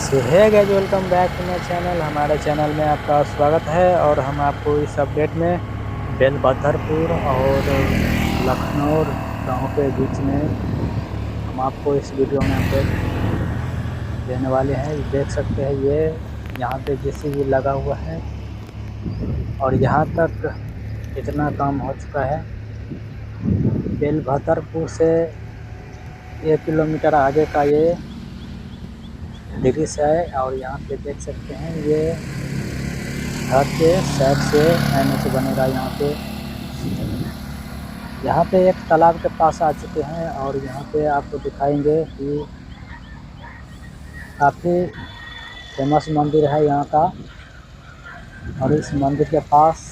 So hi guys, welcome back to my channel. हमारे channel में आपका स्वागत है और हम आपको इस अपडेट में बेलभद्रपुर और लखनऊ गांव के बीच में हम आपको इस वीडियो में अपडेट देने वाले हैं। देख सकते हैं ये यहाँ पे जेसीबी लगा हुआ है और यहाँ तक इतना काम हो चुका है। बेलभद्रपुर से 1 किलोमीटर आगे का ये दृश्य है और यहाँ पे देख सकते हैं ये घर के साइड से एनएच बनेगा। यहाँ पे एक तालाब के पास आ चुके हैं और यहाँ पे आपको दिखाएंगे कि काफ़ी फेमस मंदिर है यहाँ का। और इस मंदिर के पास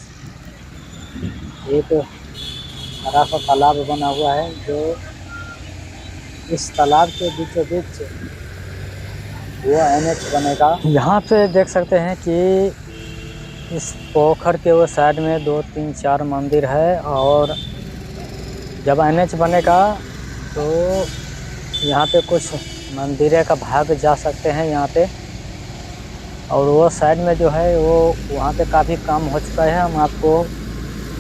एक बड़ा सा तालाब बना हुआ है, जो इस तालाब के बीचों बीच वो एनएच बनेगा। यहाँ पे देख सकते हैं कि इस पोखर के वो साइड में 2, 3, 4 मंदिर है और जब एनएच बनेगा तो यहाँ पे कुछ मंदिर का भाग जा सकते हैं यहाँ पे। और वो साइड में जो है वो वहाँ पे काफ़ी काम हो चुका है, हम आपको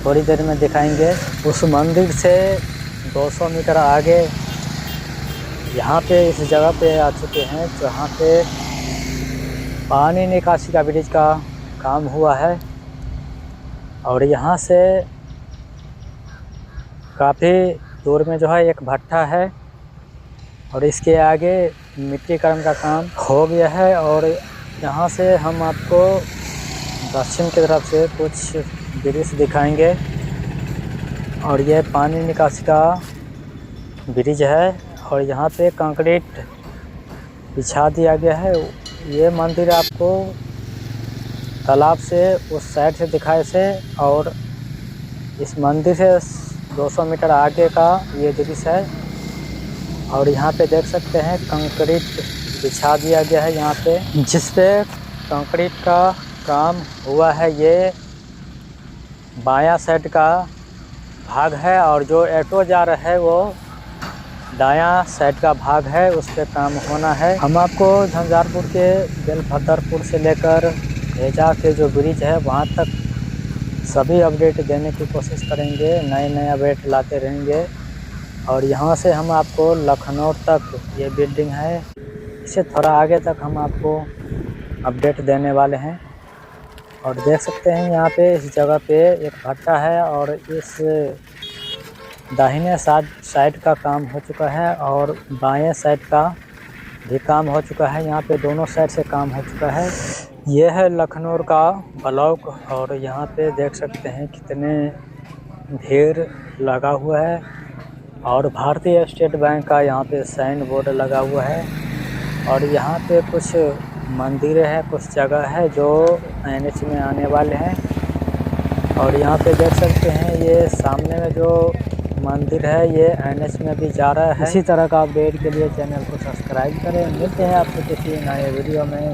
थोड़ी देर में दिखाएंगे। उस मंदिर से 200 मीटर आगे यहाँ पे इस जगह पे आ चुके हैं जहाँ पे पानी निकासी का ब्रिज का काम हुआ है। और यहाँ से काफ़ी दूर में जो है एक भट्टा है और इसके आगे मिट्टीकरण का काम हो गया है। और यहाँ से हम आपको दक्षिण की तरफ से कुछ दृश्य दिखाएंगे और ये पानी निकासी का ब्रिज है और यहाँ पे कंक्रीट बिछा दिया गया है। ये मंदिर आपको तालाब से उस साइड से दिखाए से और इस मंदिर से 200 मीटर आगे का ये दृश्य है। और यहाँ पे देख सकते हैं कंक्रीट बिछा दिया गया है यहाँ पे, जिस पे कंक्रीट का काम हुआ है। ये बायां साइड का भाग है और जो ऑटो जा रहा है वो दायां साइड का भाग है, उस पर काम होना है। हम आपको झंझारपुर के बेलभद्रपुर से लेकर भेजा के जो ब्रिज है वहाँ तक सभी अपडेट देने की कोशिश करेंगे, नए अपडेट लाते रहेंगे। और यहाँ से हम आपको लखनऊ तक ये बिल्डिंग है, इससे थोड़ा आगे तक हम आपको अपडेट देने वाले हैं। और देख सकते हैं यहाँ पे इस जगह पे एक भट्टा है और इस दाहिने साइड का काम हो चुका है और बाएं साइड का भी काम हो चुका है। यहाँ पे दोनों साइड से काम हो चुका है। यह है लखनऊ का ब्लॉक और यहाँ पे देख सकते हैं कितने भीड़ लगा हुआ है। और भारतीय स्टेट बैंक का यहाँ पे साइन बोर्ड लगा हुआ है। और यहाँ पे कुछ मंदिर है, कुछ जगह है जो एनएच में आने वाले हैं। और यहाँ पे देख सकते हैं ये सामने में जो मंदिर है ये एनएच में भी जा रहा है। इसी तरह का अपडेट के लिए चैनल को सब्सक्राइब करें। मिलते हैं आपसे किसी नए वीडियो में।